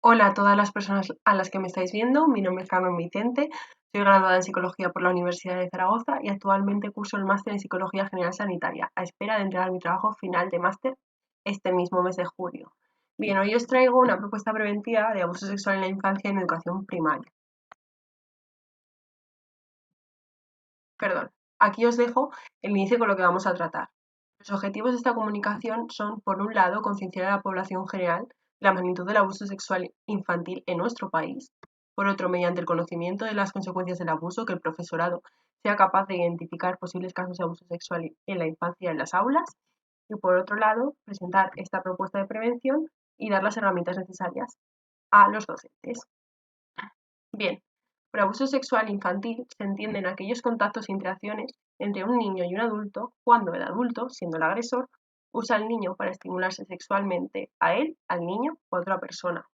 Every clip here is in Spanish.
Hola a todas las personas a las que me estáis viendo, mi nombre es Carmen Vicente, soy graduada en Psicología por la Universidad de Zaragoza y actualmente curso el máster en Psicología General Sanitaria, a espera de entregar mi trabajo final de máster este mismo mes de julio. Bien, hoy os traigo una propuesta preventiva de abuso sexual en la infancia en educación primaria. Perdón, aquí os dejo el inicio con lo que vamos a tratar. Los objetivos de esta comunicación son, por un lado, concienciar a la población general de la magnitud del abuso sexual infantil en nuestro país. Por otro, mediante el conocimiento de las consecuencias del abuso, que el profesorado sea capaz de identificar posibles casos de abuso sexual en la infancia en las aulas. Y por otro lado, presentar esta propuesta de prevención y dar las herramientas necesarias a los docentes. Bien, por abuso sexual infantil se entienden aquellos contactos e interacciones entre un niño y un adulto cuando el adulto, siendo el agresor, usa al niño para estimularse sexualmente a él, al niño o a otra persona.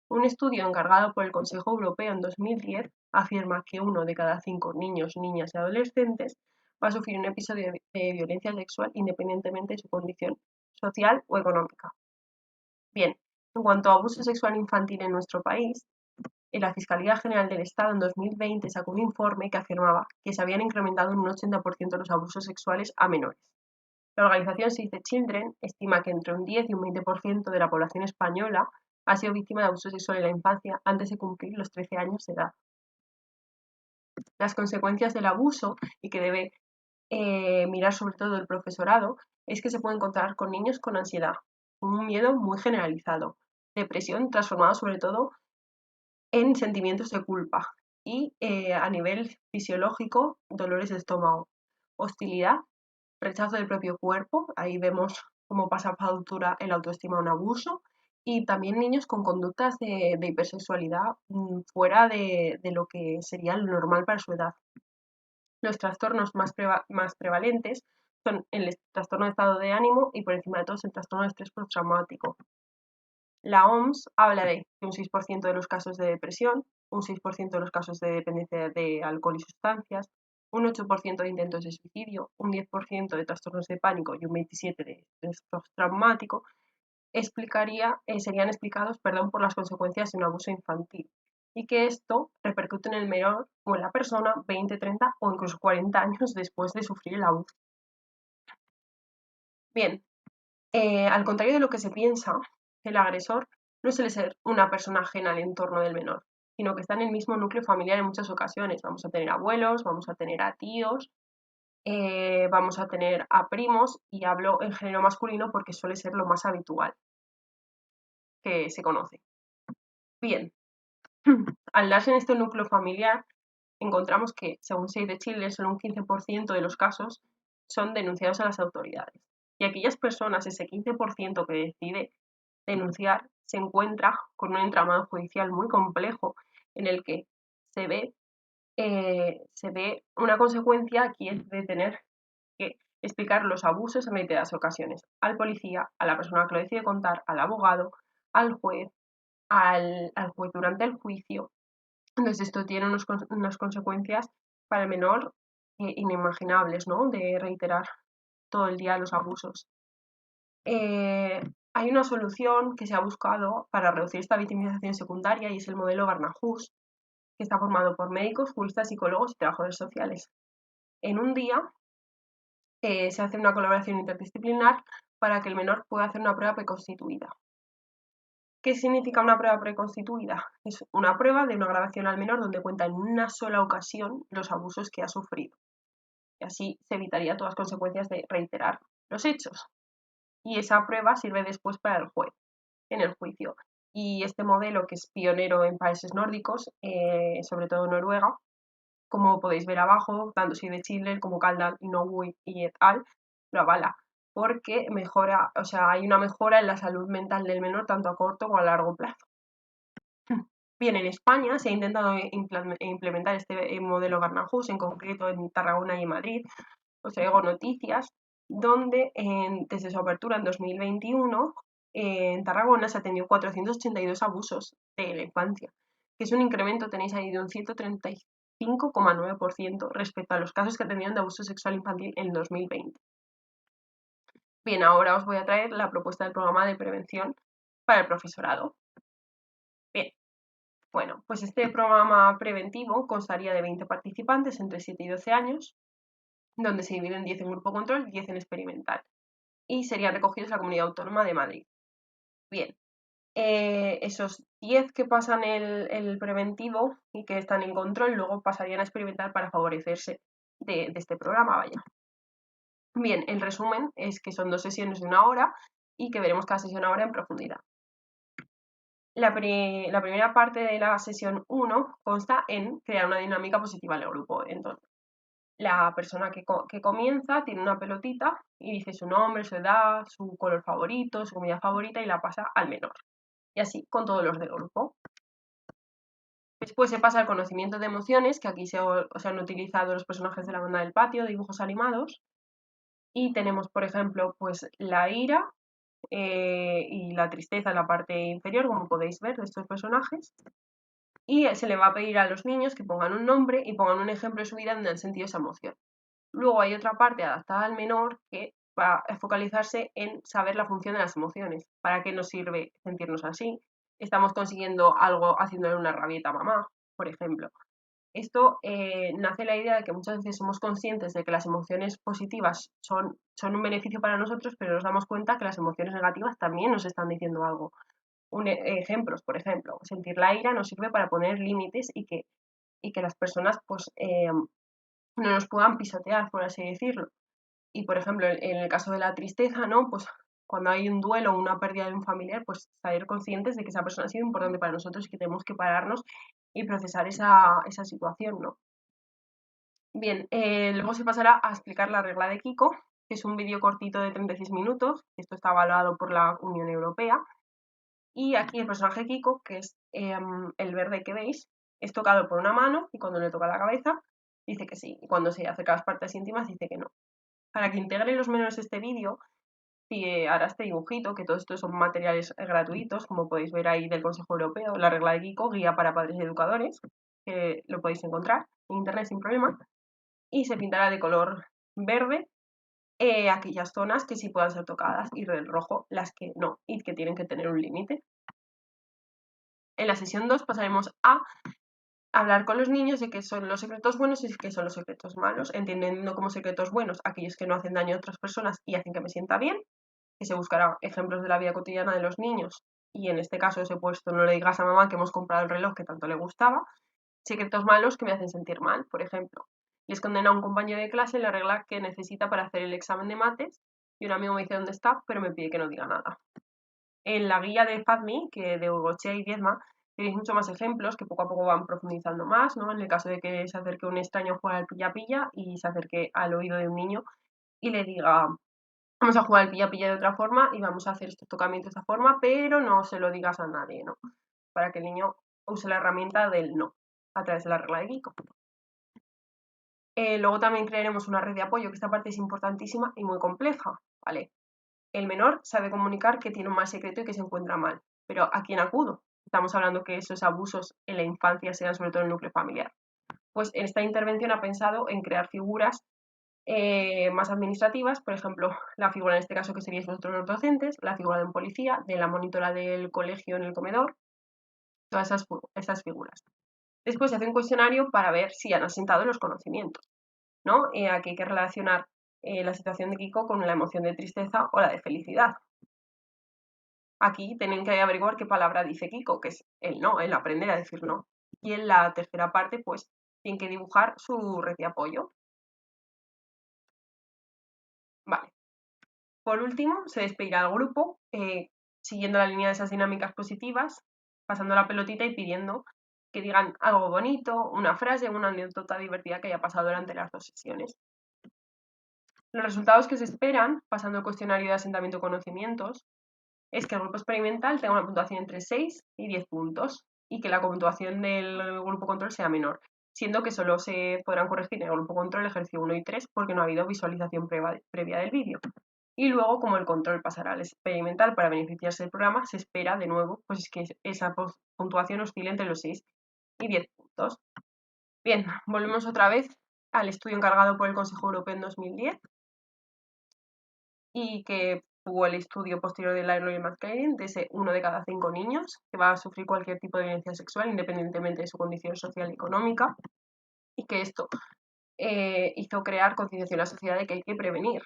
Un estudio encargado por el Consejo Europeo en 2010 afirma que 1 de cada 5 niños, niñas y adolescentes va a sufrir un episodio de violencia sexual independientemente de su condición social o económica. Bien, en cuanto a abuso sexual infantil en nuestro país, la Fiscalía General del Estado en 2020 sacó un informe que afirmaba que se habían incrementado en un 80% los abusos sexuales a menores. La organización Save the Children estima que entre un 10 y un 20% de la población española ha sido víctima de abuso sexual en la infancia antes de cumplir los 13 años de edad. Las consecuencias del abuso, y que debe mirar sobre todo el profesorado, es que se puede encontrar con niños con ansiedad, un miedo muy generalizado, depresión transformada sobre todo en sentimientos de culpa y a nivel fisiológico, dolores de estómago, hostilidad, rechazo del propio cuerpo, ahí vemos cómo pasa factura el autoestima a un abuso, y también niños con conductas de hipersexualidad fuera de lo que sería lo normal para su edad. Los trastornos más prevalentes son el trastorno de estado de ánimo y por encima de todos el trastorno de estrés postraumático. La OMS habla de un 6% de los casos de depresión, un 6% de los casos de dependencia de alcohol y sustancias, un 8% de intentos de suicidio, un 10% de trastornos de pánico y un 27% de estrés postraumático serían explicados, por las consecuencias de un abuso infantil y que esto repercute en el menor o en la persona 20, 30 o incluso 40 años después de sufrir el abuso. Bien, al contrario de lo que se piensa, el agresor no suele ser una persona ajena al entorno del menor, sino que está en el mismo núcleo familiar en muchas ocasiones. Vamos a tener abuelos, vamos a tener a tíos, vamos a tener a primos, y hablo en género masculino porque suele ser lo más habitual que se conoce. Bien, al darse en este núcleo familiar, encontramos que, según Save the Children, solo un 15% de los casos son denunciados a las autoridades. Y aquellas personas, ese 15% que decide denunciar, se encuentra con un entramado judicial muy complejo en el que se ve, una consecuencia aquí es de tener que explicar los abusos en reiteradas ocasiones al policía, a la persona que lo decide contar, al abogado, al juez, al juez durante el juicio. Entonces esto tiene unas consecuencias para el menor inimaginables, ¿no? De reiterar todo el día los abusos. Eh, Hay una solución que se ha buscado para reducir esta victimización secundaria y es el modelo Barnahus, que está formado por médicos, juristas, psicólogos y trabajadores sociales. En un día se hace una colaboración interdisciplinar para que el menor pueda hacer una prueba preconstituida. ¿Qué significa una prueba preconstituida? Es una prueba de una grabación al menor donde cuenta en una sola ocasión los abusos que ha sufrido. Y así se evitaría todas las consecuencias de reiterar los hechos. Y esa prueba sirve después para el juez en el juicio. Y este modelo, que es pionero en países nórdicos, sobre todo Noruega, como podéis ver abajo, tanto si de Chile como Kaldal, Inouye y et al, lo avala, porque mejora, o sea, hay una mejora en la salud mental del menor tanto a corto como a largo plazo. Bien, en España se ha intentado implementar este modelo Barnahus, en concreto en Tarragona y en Madrid. Os traigo noticias donde desde su apertura en 2021 en Tarragona se atendió 482 abusos de la infancia, que es un incremento, tenéis ahí, de un 135,9% respecto a los casos que atendieron de abuso sexual infantil en 2020. Bien, ahora os voy a traer la propuesta del programa de prevención para el profesorado. Bueno, pues este programa preventivo constaría de 20 participantes entre 7 y 12 años, donde se dividen 10 en grupo control y 10 en experimental, y serían recogidos en la Comunidad Autónoma de Madrid. Bien, esos 10 que pasan el preventivo y que están en control, luego pasarían a experimentar para favorecerse de este programa, vaya. Bien, el resumen es que son 2 sesiones de 1 hora y que veremos cada sesión ahora en profundidad. La primera parte de la sesión 1 consta en crear una dinámica positiva en el grupo. Entonces, la persona que comienza tiene una pelotita y dice su nombre, su edad, su color favorito, su comida favorita y la pasa al menor. Y así con todos los del grupo. Después se pasa al conocimiento de emociones, que aquí se han utilizado los personajes de la banda del patio, de dibujos animados. Y tenemos, por ejemplo, pues la ira y la tristeza en la parte inferior, como podéis ver, de estos personajes. Y se le va a pedir a los niños que pongan un nombre y pongan un ejemplo de su vida donde han sentido esa emoción. Luego hay otra parte adaptada al menor que va a focalizarse en saber la función de las emociones. ¿Para qué nos sirve sentirnos así? ¿Estamos consiguiendo algo haciéndole una rabieta a mamá, por ejemplo? Esto nace la idea de que muchas veces somos conscientes de que las emociones positivas son un beneficio para nosotros, pero nos damos cuenta que las emociones negativas también nos están diciendo algo. Ejemplos, por ejemplo, sentir la ira nos sirve para poner límites y que las personas pues, no nos puedan pisotear, por así decirlo. Y, por ejemplo, en el caso de la tristeza, ¿no? Pues cuando hay un duelo o una pérdida de un familiar, pues ser conscientes de que esa persona ha sido importante para nosotros y que tenemos que pararnos y procesar esa situación, ¿no? Bien, luego se pasará a explicar la regla de Kiko, que es un vídeo cortito de 36 minutos. Esto está avalado por la Unión Europea. Y aquí el personaje Kiko, que es el verde que veis, es tocado por una mano y cuando le toca la cabeza dice que sí. Y cuando se acerca a las partes íntimas dice que no. Para que integren los menores este vídeo, hará este dibujito, que todo esto son materiales gratuitos, como podéis ver ahí del Consejo Europeo, la regla de Kiko, guía para padres y educadores, que lo podéis encontrar en internet sin problema. Y se pintará de color verde aquellas zonas que sí puedan ser tocadas y del rojo las que no y que tienen que tener un límite. En la sesión 2 pasaremos a hablar con los niños de qué son los secretos buenos y qué son los secretos malos, entendiendo como secretos buenos aquellos que no hacen daño a otras personas y hacen que me sienta bien, que se buscarán ejemplos de la vida cotidiana de los niños y en este caso os he puesto no le digas a mamá que hemos comprado el reloj que tanto le gustaba, secretos malos que me hacen sentir mal, por ejemplo. Le esconden a un compañero de clase la regla que necesita para hacer el examen de mates y un amigo me dice dónde está, pero me pide que no diga nada. En la guía de FADMI, que de Ugochea y Viedma, tenéis muchos más ejemplos que poco a poco van profundizando más, ¿no? En el caso de que se acerque un extraño a jugar al pilla-pilla y se acerque al oído de un niño y le diga, vamos a jugar al pilla-pilla de otra forma y vamos a hacer estos tocamientos de esta forma, pero no se lo digas a nadie, ¿no? Para que el niño use la herramienta del no, a través de la regla de Kiko. Luego también crearemos una red de apoyo, que esta parte es importantísima y muy compleja, ¿vale? El menor sabe comunicar que tiene un mal secreto y que se encuentra mal, pero ¿a quién acudo? Estamos hablando que esos abusos en la infancia sean sobre todo en el núcleo familiar. Pues en esta intervención ha pensado en crear figuras más administrativas, por ejemplo, la figura en este caso que seríais vosotros los docentes, la figura de un policía, de la monitora del colegio en el comedor, todas esas figuras. Después se hace un cuestionario para ver si han asentado los conocimientos, ¿no? Aquí hay que relacionar la situación de Kiko con la emoción de tristeza o la de felicidad. Aquí tienen que averiguar qué palabra dice Kiko, que es el no, el aprender a decir no. Y en la tercera parte, pues, tienen que dibujar su red de apoyo. Vale. Por último, se despedirá al grupo, siguiendo la línea de esas dinámicas positivas, pasando la pelotita y pidiendo que digan algo bonito, una frase, una anécdota divertida que haya pasado durante las 2 sesiones. Los resultados que se esperan, pasando el cuestionario de asentamiento de conocimientos, es que el grupo experimental tenga una puntuación entre 6 y 10 puntos y que la puntuación del grupo control sea menor, siendo que solo se podrán corregir en el grupo control el ejercicio 1 y 3 porque no ha habido visualización previa del vídeo. Y luego, como el control pasará al experimental para beneficiarse del programa, se espera de nuevo pues que esa puntuación oscile entre los 6 y 10 puntos. Bien, volvemos otra vez al estudio encargado por el Consejo Europeo en 2010 y que Hubo el estudio posterior de Lionel McClain de ese 1 de cada 5 niños que va a sufrir cualquier tipo de violencia sexual independientemente de su condición social y económica, y que esto hizo crear concienciación en la sociedad de que hay que prevenir.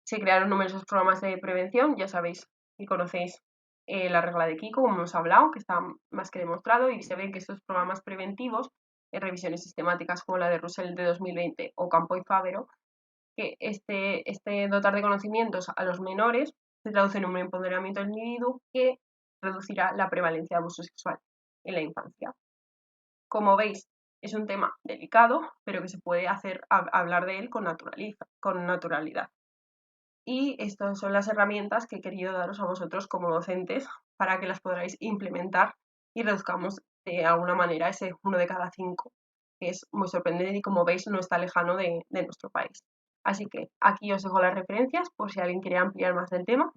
Se crearon numerosos programas de prevención, ya sabéis y conocéis la regla de Kiko, como hemos hablado, que está más que demostrado, y se ven que estos programas preventivos, en revisiones sistemáticas como la de Russell de 2020 o Campo y Fávero, que este dotar de conocimientos a los menores se traduce en un empoderamiento del individuo que reducirá la prevalencia de abuso sexual en la infancia. Como veis, es un tema delicado, pero que se puede hablar de él con naturalidad. Y estas son las herramientas que he querido daros a vosotros como docentes para que las podáis implementar y reduzcamos de alguna manera ese 1 de cada 5, que es muy sorprendente y, como veis, no está lejano de nuestro país. Así que aquí os dejo las referencias por si alguien quiere ampliar más del tema.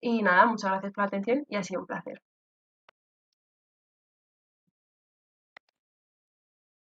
Y nada, muchas gracias por la atención y ha sido un placer.